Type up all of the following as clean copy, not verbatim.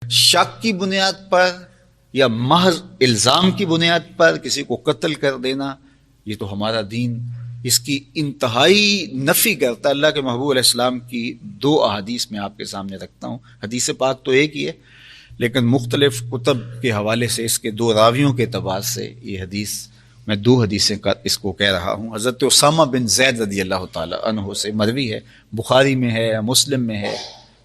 شک کی بنیاد پر یا محض الزام کی بنیاد پر کسی کو قتل کر دینا، یہ تو ہمارا دین اس کی انتہائی نفی کرتا ہے۔ اللہ کے محبوب علیہ السلام کی 2 احادیث میں آپ کے سامنے رکھتا ہوں، حدیث پاک تو ایک ہی ہے لیکن مختلف کتب کے حوالے سے اس کے 2 راویوں کے اعتبار سے یہ حدیث، میں 2 حدیثیں اس کو کہہ رہا ہوں۔ حضرت اسامہ بن زید رضی اللہ تعالی عنہ سے مروی ہے، بخاری میں ہے، مسلم میں ہے،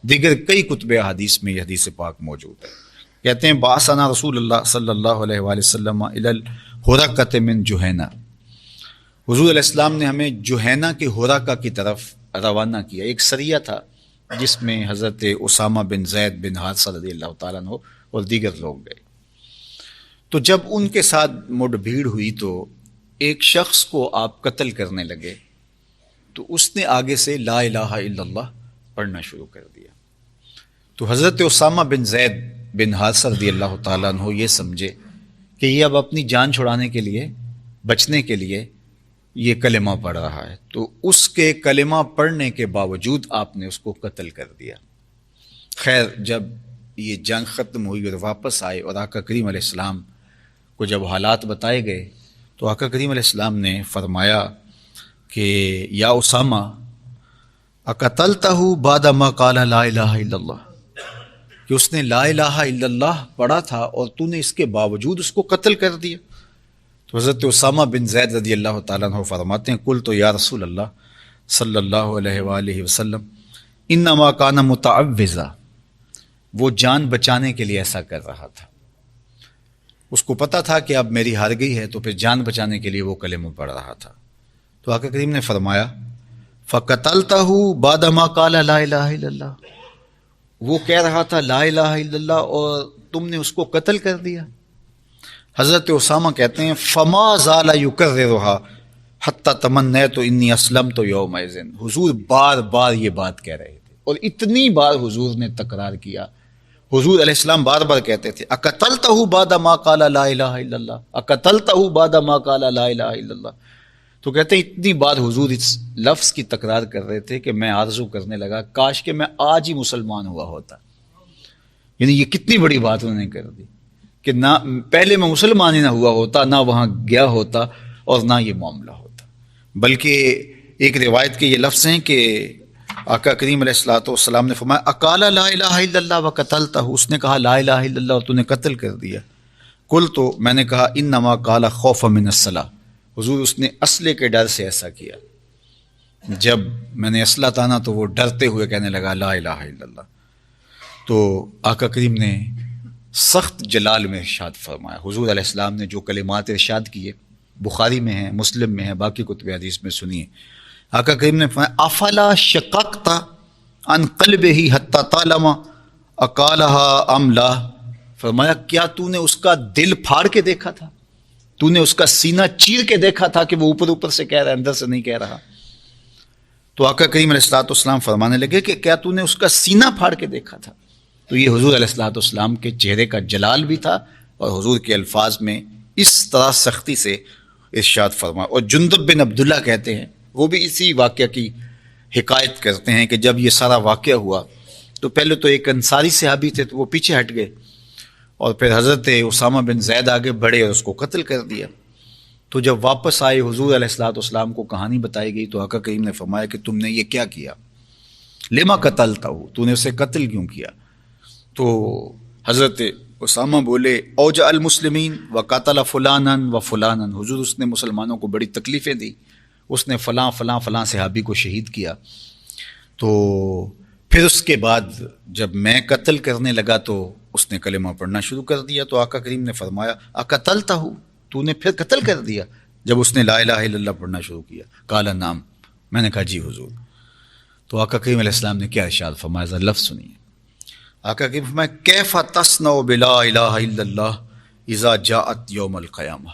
دیگر کئی کتب احادیث میں یہ حدیث پاک موجود ہے۔ کہتے ہیں بعثنا رسول اللہ صلی اللہ علیہ وآلہ وسلم الی الحرقۃ من جہینہ، حضور علیہ السلام نے ہمیں جہینہ کے حرقہ کی طرف روانہ کیا۔ ایک سریہ تھا جس میں حضرت اسامہ بن زید بن حارثہ رضی اللہ تعالیٰ عنہ اور دیگر لوگ گئے۔ تو جب ان کے ساتھ مڈ بھیڑ ہوئی تو ایک شخص کو آپ قتل کرنے لگے تو اس نے آگے سے لا الہ الا اللہ پڑھنا شروع کر دیا۔ تو حضرت اسامہ بن زید بن حارثہ رضی اللہ تعالیٰ عنہ یہ سمجھے کہ یہ اب اپنی جان چھڑانے کے لیے، بچنے کے لیے یہ کلمہ پڑھ رہا ہے، تو اس کے کلمہ پڑھنے کے باوجود آپ نے اس کو قتل کر دیا۔ خیر جب یہ جنگ ختم ہوئی اور واپس آئے اور آقا کریم علیہ السلام کو جب حالات بتائے گئے تو آقا کریم علیہ السلام نے فرمایا کہ یا اسامہ اقتلتہ بعد ما قال لا الہ الا اللہ، کہ اس نے لا الہ الا اللہ پڑھا تھا اور تو نے اس کے باوجود اس کو قتل کر دیا۔ تو حضرت اسامہ بن زید رضی اللہ تعالیٰ عنہ فرماتے ہیں قلت یا رسول اللہ صلی اللہ علیہ وآلہ وسلم انما کان متعوذا، وہ جان بچانے کے لیے ایسا کر رہا تھا، اس کو پتہ تھا کہ اب میری ہار گئی ہے تو پھر جان بچانے کے لیے وہ کلمہ پڑھ رہا تھا۔ تو آقا کریم نے فرمایا فقتلتہ بعد ما قال لا الہ الا اللہ، وہ کہہ رہا تھا لا الہ الا اللہ اور تم نے اس کو قتل کر دیا۔ حضرت اسامہ کہتے ہیں فما زال یکررھا حتی تمنیت انی اسلمت یومئذ، حضور بار بار یہ بات کہہ رہے تھے اور اتنی بار حضور نے تکرار کیا، حضور علیہ السلام بار بار کہتے تھے اقتلتہ بعد ما قال لا الہ الا اللہ، اقتلتہ بعد ما قال لا الہ الا اللہ۔ تو کہتے ہیں اتنی بار حضور اس لفظ کی تکرار کر رہے تھے کہ میں آرزو کرنے لگا کاش کہ میں آج ہی مسلمان ہوا ہوتا۔ یعنی یہ کتنی بڑی بات انہوں نے کر دی کہ نہ پہلے میں مسلمان ہی نہ ہوا ہوتا، نہ وہاں گیا ہوتا اور نہ یہ معاملہ ہوتا۔ بلکہ ایک روایت کے یہ لفظ ہیں کہ آقا کریم علیہ الصلوۃ والسلام نے فرمایا اقال لا الہ الا اللہ وقتلتہ، اس نے کہا لا الہ الا اللہ اور تو نے قتل کر دیا۔ قل تو میں نے کہا انما قال خوفا من الصلاۃ، حضور اس نے اسلحے کے ڈر سے ایسا کیا۔ جب میں نے اسلحہ تانا تو وہ ڈرتے ہوئے کہنے لگا لا الہ الا اللہ۔ تو آقا کریم نے سخت جلال میں ارشاد فرمایا، حضور علیہ السلام نے جو کلمات ارشاد کیے بخاری میں ہیں، مسلم میں ہیں، باقی کتب حدیث میں سنیے۔ آقا کریم نے فرمایا افلا شققت عن قلبہ حتی تعلم اقالہا ام لا، فرمایا کیا تو نے اس کا دل پھاڑ کے دیکھا تھا، تو نے اس کا سینہ چیر کے دیکھا تھا کہ وہ اوپر اوپر سے کہہ رہا ہے اندر سے نہیں کہہ رہا؟ تو آقا کریم علیہ الصلوۃ والسلام فرمانے لگے کہ کیا تو نے اس کا سینہ پھاڑ کے دیکھا تھا؟ تو یہ حضور علیہ الصلوۃ والسلام کے چہرے کا جلال بھی تھا اور حضور کے الفاظ میں اس طرح سختی سے ارشاد فرمایا۔ اور جندب بن عبداللہ کہتے ہیں، وہ بھی اسی واقعہ کی حکایت کرتے ہیں کہ جب یہ سارا واقعہ ہوا تو پہلے تو ایک انصاری صحابی تھے تو وہ پیچھے ہٹ گئے اور پھر حضرت اسامہ بن زید آگے بڑھے اور اس کو قتل کر دیا۔ تو جب واپس آئے حضور علیہ الصلوۃ والسلام کو کہانی بتائی گئی تو آقا کریم نے فرمایا کہ تم نے یہ کیا کیا، لما قتلتہ، تو نے اسے قتل کیوں کیا؟ تو حضرت اسامہ بولے اوجع المسلمین وقتل فلانا و فلانا، حضور اس نے مسلمانوں کو بڑی تکلیفیں دی، اس نے فلاں فلاں فلاں صحابی کو شہید کیا۔ تو پھر اس کے بعد جب میں قتل کرنے لگا تو اس نے کلمہ پڑھنا شروع کر دیا۔ تو آقا کریم نے فرمایا اقتلتہ، تو نے پھر قتل کر دیا جب اس نے لا الہ الا اللہ پڑھنا شروع کیا؟ قال نعم، میں نے کہا جی حضور۔ تو آقا کریم علیہ السلام نے کیا ارشاد فرمایا، ذرا لفظ سنیے۔ آقا کریم فرمایا کیف تصنع بلا الہ الا اللہ اذا جاءت یوم القیامہ،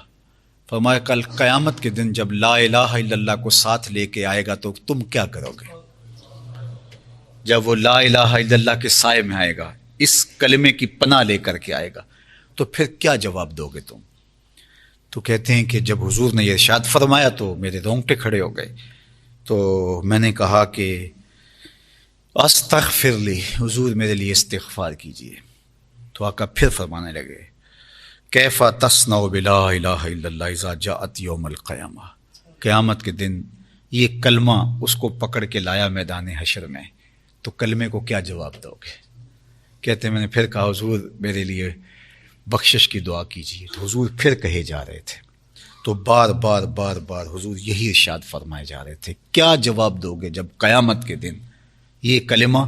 فرمایا کل قیامت کے دن جب لا الہ الا اللہ کو ساتھ لے کے آئے گا تو تم کیا کرو گے؟ جب وہ لا الہ الا اللہ کے سائے میں آئے گا، اس کلمے کی پناہ لے کر کے آئے گا تو پھر کیا جواب دو گے تم؟ تو کہتے ہیں کہ جب حضور نے یہ ارشاد فرمایا تو میرے رونگٹے کھڑے ہو گئے۔ تو میں نے کہا کہ استغفر لی، حضور میرے لیے استغفار کیجئے، تو آقا پھر فرمانے لگے کیف تصنع بلا الہ الا اللہ اذا جاءت یوم القیامہ، قیامت کے دن یہ کلمہ اس کو پکڑ کے لایا میدان حشر میں، تو کلمے کو کیا جواب دو گے؟ کہتے ہیں میں نے پھر کہا حضور میرے لیے بخشش کی دعا کیجیے، تو حضور پھر کہے جا رہے تھے، تو بار بار بار بار حضور یہی ارشاد فرمائے جا رہے تھے کیا جواب دو گے جب قیامت کے دن یہ کلمہ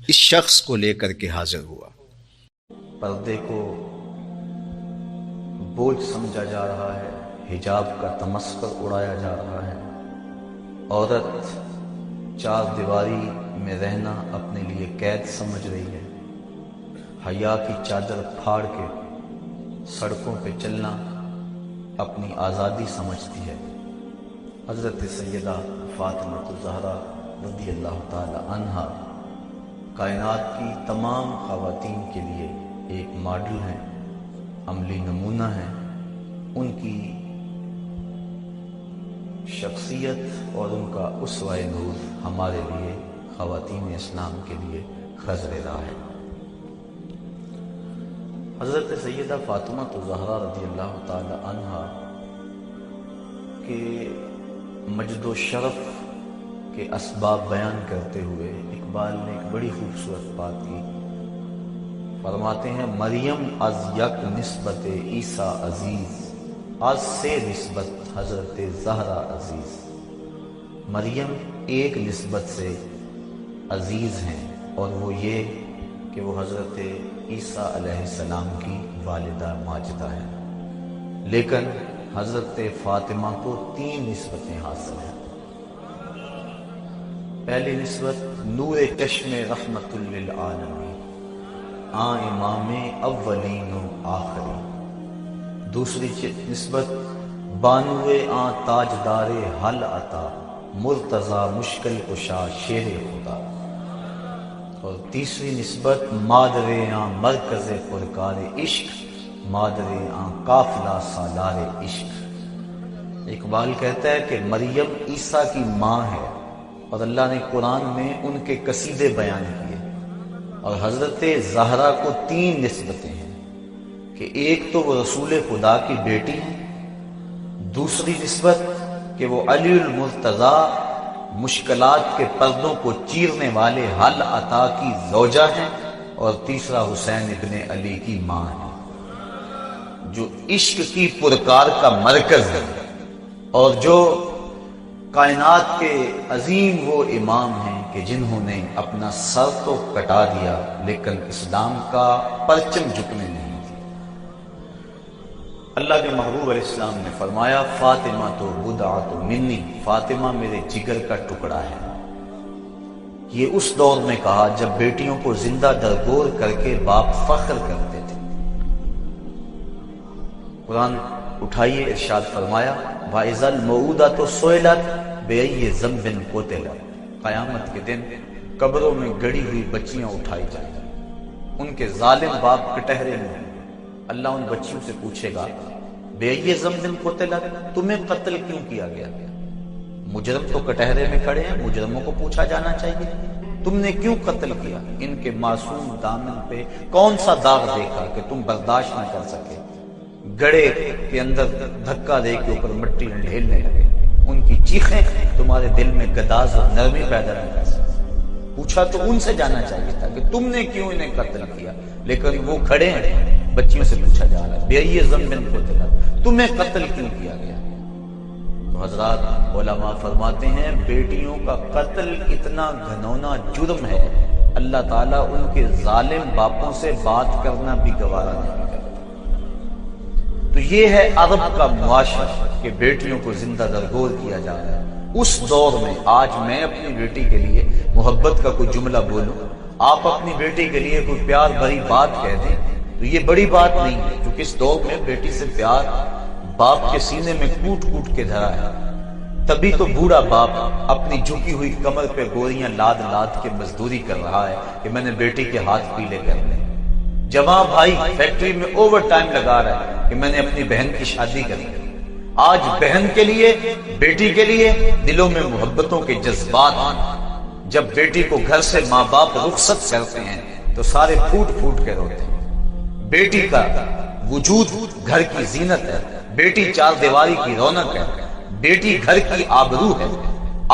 اس شخص کو لے کر کے حاضر ہوا۔ پردے کو بوجھ سمجھا جا رہا ہے، حجاب کا تمسخر اڑایا جا رہا ہے، عورت چار دیواری میں رہنا اپنے لیے قید سمجھ رہی ہے، حیا کی چادر پھاڑ کے سڑکوں پہ چلنا اپنی آزادی سمجھتی ہے۔ حضرت سیدہ فاطمہ الزہرا رضی اللہ تعالی عنہا کائنات کی تمام خواتین کے لیے ایک ماڈل ہیں، عملی نمونہ ہیں۔ ان کی شخصیت اور ان کا اسوہ نور ہمارے لیے خواتین اسلام کے لیے خضر راہ ہے۔ حضرت سیدہ فاطمہ الزہرا رضی اللہ تعالی عنہا کے مجد و شرف کے اسباب بیان کرتے ہوئے اقبال نے ایک بڑی خوبصورت بات کی، فرماتے ہیں مریم از یک نسبت عیسیٰ عزیز، از سے نسبت حضرت زہرا عزیز۔ مریم ایک نسبت سے عزیز ہیں اور وہ یہ کہ وہ حضرت عیسیٰ علیہ السلام کی والدہ ماجدہ ہے، لیکن حضرت فاطمہ کو 3 نسبتیں حاصل ہیں۔ پہلی نسبت نور چشم رحمت للعالمین، آن امام اولین و آخری۔ دوسری نسبت بانو آن تاجدار حل عطا، مرتضی مشکل کشا شیر خدا۔ اور تیسری نسبت مادر آن مرکز پرکار عشق، مادر آن قافلہ سالار عشق۔ اقبال کہتا ہے کہ مریم عیسیٰ کی ماں ہے اور اللہ نے قرآن میں ان کے قصیدے بیان کیے، اور حضرت زہرا کو 3 نسبتیں ہیں کہ ایک تو وہ رسول خدا کی بیٹی ہیں، دوسری نسبت کہ وہ علی المرتضیٰ مشکلات کے پردوں کو چیرنے والے حل عطا کی زوجہ ہیں، اور تیسرا حسین ابن علی کی ماں ہے جو عشق کی پرکار کا مرکز ہے، اور جو کائنات کے عظیم وہ امام ہیں کہ جنہوں نے اپنا سر تو کٹا دیا لیکن اسلام کا پرچم جھکنے نہیں دیا۔ اللہ کے محبوب علیہ السلام نے فرمایا فاطمہ تو بضعۃ منی، فاطمہ میرے جگر کا ٹکڑا ہے۔ یہ اس دور میں کہا جب بیٹیوں کو زندہ درگور کر کے باپ فخر کرتے تھے۔ قرآن اٹھائیے، ارشاد فرمایا وَإِذَا الْمَوْءُودَةُ سُئِلَتْ بِأَيِّ ذَنبٍ قُتِلَتْ، قیامت کے دن قبروں میں گڑی ہوئی بچیاں اٹھائی جائیں گی، ان کے ظالم باپ کٹہرے میں ہوں۔ اللہ ان بچیوں سے پوچھے گا بِأَيِّ ذَنبٍ قُتِلَتْ، تمہیں قتل کیوں کیا گیا؟ مجرم تو کٹہرے میں کھڑے ہیں، مجرموں کو پوچھا جانا چاہیے تم نے کیوں قتل کیا؟ ان کے معصوم دامن پہ کون سا داغ دیکھا کہ تم برداشت نہ کر سکے؟ گڑے کے اندر دھکا دے کے اوپر مٹی ڈھیلنے لگے، ان کی چیخیں تمہارے دل میں گداز اور نرمی پیدا نہ کر سکے۔ پوچھا تو ان سے جانا چاہیے تھا کہ تم نے کیوں انہیں قتل کیا، لیکن وہ کھڑے ہیں، بچیوں سے پوچھا جا رہا ہے بِأَيِّ ذَنبٍ قُتِلَتْ، تمہیں قتل کیوں کیا گیا؟ تو حضرات علماء فرماتے ہیں بیٹیوں کا قتل اتنا گھنونا جرم ہے، اللہ تعالیٰ ان کے ظالم باپوں سے بات کرنا بھی گوارا نہیں کرتا۔ تو یہ ہے عرب کا معاشرہ کہ بیٹیوں کو زندہ درگور کیا جا رہا ہے۔ اس دور میں آج میں اپنی بیٹی کے لیے محبت کا کوئی جملہ بولوں، آپ اپنی بیٹی کے لیے کوئی پیار بھری بات کہہ دیں تو یہ بڑی بات نہیں ہے، کیونکہ اس دور میں بیٹی سے پیار باپ کے سینے میں کوٹ کوٹ کے دھرا ہے۔ تبھی تو بوڑھا باپ اپنی جھکی ہوئی کمر پہ گوریاں لاد لاد کے مزدوری کر رہا ہے کہ میں نے بیٹی کے ہاتھ پیلے کر لیں۔ جوان بھائی فیکٹری میں اوور ٹائم لگا رہا ہے کہ میں نے اپنی بہن کی شادی کر لی۔ آج بہن کے لیے، بیٹی کے لیے دلوں میں محبتوں کے جذبات ہیں۔ جب بیٹی کو گھر سے ماں باپ رخصت کرتے ہیں تو سارے پھوٹ پھوٹ کے روتے ہیں۔ بیٹی کا وجود گھر کی زینت ہے، بیٹی چار دیواری کی رونق ہے، بیٹی گھر کی آبرو ہے۔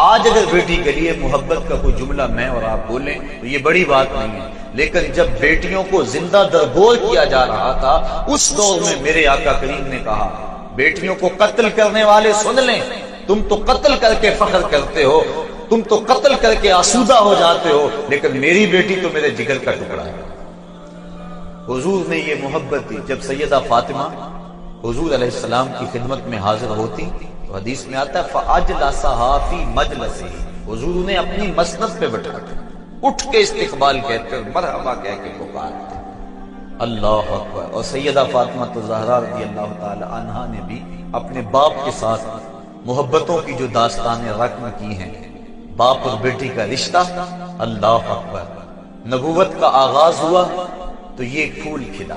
آج اگر بیٹی کے لیے محبت کا کوئی جملہ میں اور آپ بولیں تو یہ بڑی بات نہیں ہے، لیکن جب بیٹیوں کو زندہ درگور کیا جا رہا تھا اس دور میں میرے آقا کریم نے کہا بیٹیوں کو قتل کرنے والے سن لیں، تم تو قتل کر کے فخر کرتے ہو، تم تو قتل کر کے آسودہ ہو جاتے ہو، لیکن میری بیٹی تو میرے جگر کا ٹکڑا ہے۔ حضور نے یہ محبت دی۔ جب سیدہ فاطمہ حضور علیہ السلام کی خدمت میں حاضر ہوتی تو حدیث میں آتا ہے فَأَجْلَسَهَا فِي مَجْلَسِهِ، حضور نے اپنی مسند پہ بٹھا کے اٹھ کے استقبال کہتے مرحبا کہہ کے پکارتے۔ اللہ اکبر۔ اور سیدہ فاطمہ الزہرا رضی اللہ تعالی عنہا نے بھی اپنے باپ کے ساتھ محبتوں کی جو داستانیں رقم کی ہیں، باپ اور بیٹی کا رشتہ، اللہ اکبر۔ نبوت کا آغاز ہوا تو یہ پھول کھلا۔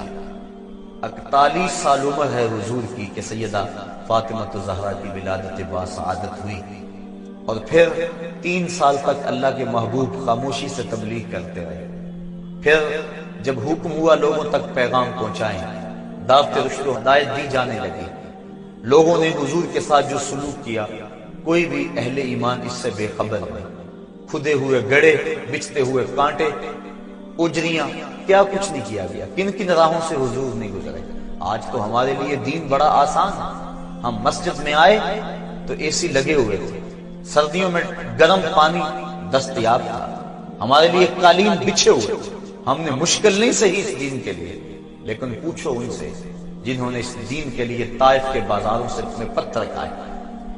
41 سال عمر ہے حضور کی کہ سیدہ فاطمہ الزہرا کی ولادت باسعادت ہوئی، اور پھر 3 سال تک اللہ کے محبوب خاموشی سے تبلیغ کرتے رہے۔ پھر جب حکم ہوا لوگوں تک پیغام پہنچائیں، دعوت رشد و ہدایت دی جانے لگی، لوگوں نے حضور کے ساتھ جو سلوک کیا کوئی بھی اہل ایمان اس سے بے خبر نہیں۔ کھدے ہوئے گڑھے، بچھتے ہوئے کانٹے، اجریاں، کیا کچھ نہیں کیا گیا، کن کن راہوں سے حضور نہیں گزرے۔ آج تو ہمارے لیے دین بڑا آسان ہے، ہم مسجد میں آئے تو اے سی لگے ہوئے تھے، سردیوں میں گرم پانی دستیاب تھا، ہمارے لیے قالین بچھے ہوئے تھے، ہم نے مشکل نہیں سہی اس دین کے لیے۔ لیکن پوچھو ان سے جنہوں نے اس دین کے لیے طائف کے بازاروں سے اپنے پتھر کھائے،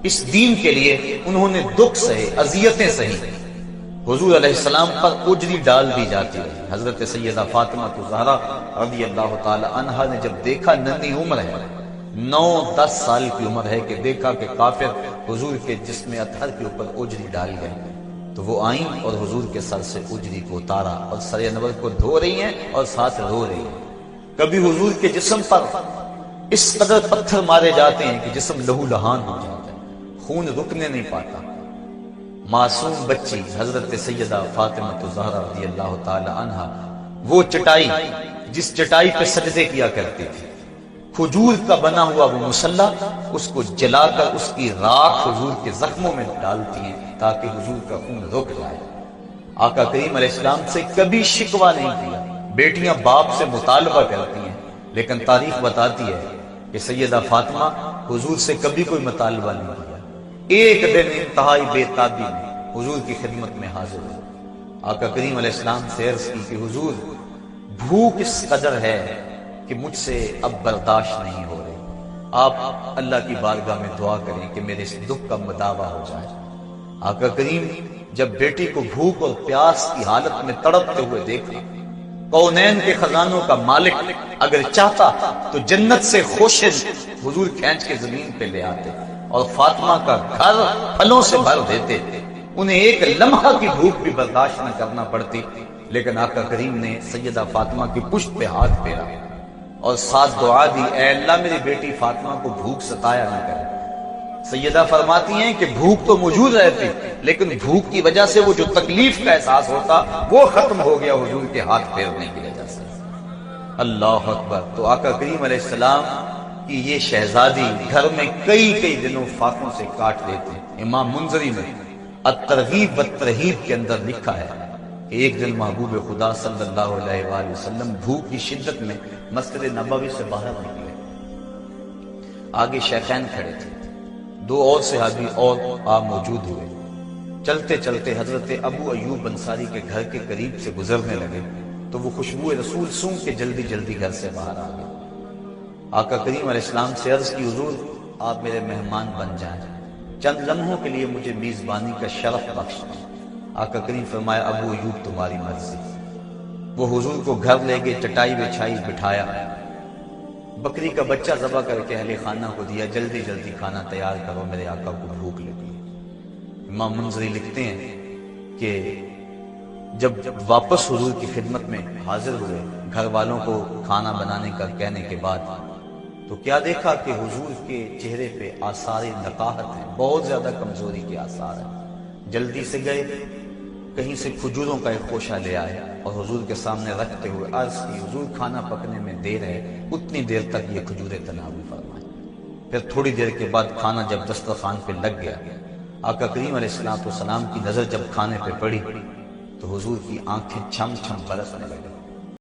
اس دین کے لیے انہوں نے دکھ سہے، اذیتیں سہی، حضور علیہ السلام پر اجری ڈال دی جاتی رہی۔ حضرت سیدہ فاطمہ الزہرا رضی اللہ تعالی عنہا نے جب دیکھا ننھی عمر ہے، 9-10 سال کی عمر ہے، کہ دیکھا کہ کافر حضور کے جسم اطہر کے اوپر اجری ڈال گئے، تو وہ آئیں اور حضور کے سر سے اجری کو اتارا اور سر انور کو دھو رہی ہیں اور ساتھ رو رہی ہیں۔ کبھی حضور کے جسم پر اس قدر پتھر مارے جاتے ہیں کہ جسم لہو لہان ہو جاتا ہے، خون رکنے نہیں پاتا۔ معصوم بچی حضرت سیدہ فاطمہ الزہرا رضی اللہ تعالی عنہا، وہ چٹائی جس چٹائی پہ سجدے کیا کرتی تھی، کھجور کا بنا ہوا وہ مصلی، اس کو جلا کر اس کی راکھ حضور کے زخموں میں ڈالتی ہیں تاکہ حضور کا خون رک جائے۔ آقا کریم علیہ السلام سے کبھی شکوہ نہیں کیا۔ بیٹیاں باپ سے مطالبہ کرتی ہیں، لیکن تاریخ بتاتی ہے کہ سیدہ فاطمہ حضور سے کبھی کوئی مطالبہ نہیں کیا۔ ایک دن انتہائی بے تابی میں حضور کی خدمت میں حاضر ہوئی، آقا کریم علیہ السلام سے عرض کی کہ حضور بھوک اس قدر ہے کہ مجھ سے اب برداشت نہیں ہو رہی، آپ اللہ کی بارگاہ میں دعا کریں کہ میرے اس دکھ کا مداوع ہو جائے۔ آقا کریم جب بیٹی کو بھوک اور پیاس کی حالت میں تڑپتے ہوئے دیکھا، کونین کے خزانوں کا مالک اگر چاہتا تو جنت سے خوشے حضور کھینچ کے زمین پہ لے آتے اور فاطمہ کا گھر پھلوں سے بھر دیتے، انہیں ایک لمحہ کی بھوک بھی برداشت نہ کرنا پڑتی، لیکن آقا کریم نے سیدہ فاطمہ کی پشت پہ ہاتھ پھیرا اور ساتھ دعا دی، اے اللہ میری بیٹی فاطمہ کو بھوک ستایا نہ کرے۔ سیدہ فرماتی ہیں کہ بھوک تو موجود رہتی، لیکن بھوک کی وجہ سے وہ جو تکلیف کا احساس ہوتا وہ ختم ہو گیا حضور کے ہاتھ پھیرنے کی وجہ سے۔ اللہ اکبر۔ تو آقا کریم علیہ السلام کی یہ شہزادی گھر میں کئی دنوں فاقوں سے کاٹ لیتے ہیں۔ امام منذری میں الترغیب والترہیب کے اندر لکھا ہے کہ ایک دن محبوب خدا صلی اللہ علیہ وآلہ وسلم بھوک کی شدت میں مسجد نبوی سے باہر نکلے، آگے شیخین کھڑے تھے، 2 اور صحابی اور آپ موجود ہوئے، چلتے چلتے حضرت ابو ایوب انصاری کے گھر کے قریب سے گزرنے لگے تو وہ خوشبو رسول سونگھ کے جلدی گھر سے باہر آ گئے۔ آقا کریم علیہ السلام سے عرض کی حضور آپ میرے مہمان بن جائیں، چند لمحوں کے لیے مجھے میزبانی کا شرف بخش دیں۔ آقا کریم فرمایا ابو ایوب تمہاری مرضی۔ وہ حضور کو گھر لے گئے، چٹائی بچھائی، بٹھایا، بکری کا بچہ ذبح کر کے اہل خانہ کو دیا، جلدی کھانا تیار کرو، میرے آقا کو بھوک لگی۔ امام منذری لکھتے ہیں کہ جب واپس حضور کی خدمت میں حاضر ہوئے، گھر والوں کو کھانا بنانے کا کہنے کے بعد، تو کیا دیکھا کہ حضور کے چہرے پہ آثار نقاہت ہیں، بہت زیادہ کمزوری کے آثار ہیں۔ جلدی سے گئے، کہیں سے کھجوروں کا ایک خوشہ لے آئے اور حضور کے سامنے رکھتے ہوئے عرض کی حضور کھانا پکنے میں دیر ہے، اتنی دیر تک یہ کھجوریں تناول فرمائیں۔ پھر تھوڑی دیر کے بعد کھانا جب دسترخوان پہ لگ گیا، آقا کریم علیہ السلام کی نظر جب کھانے پہ پڑی تو حضور کی آنکھیں چھم چھم برسنے لگی۔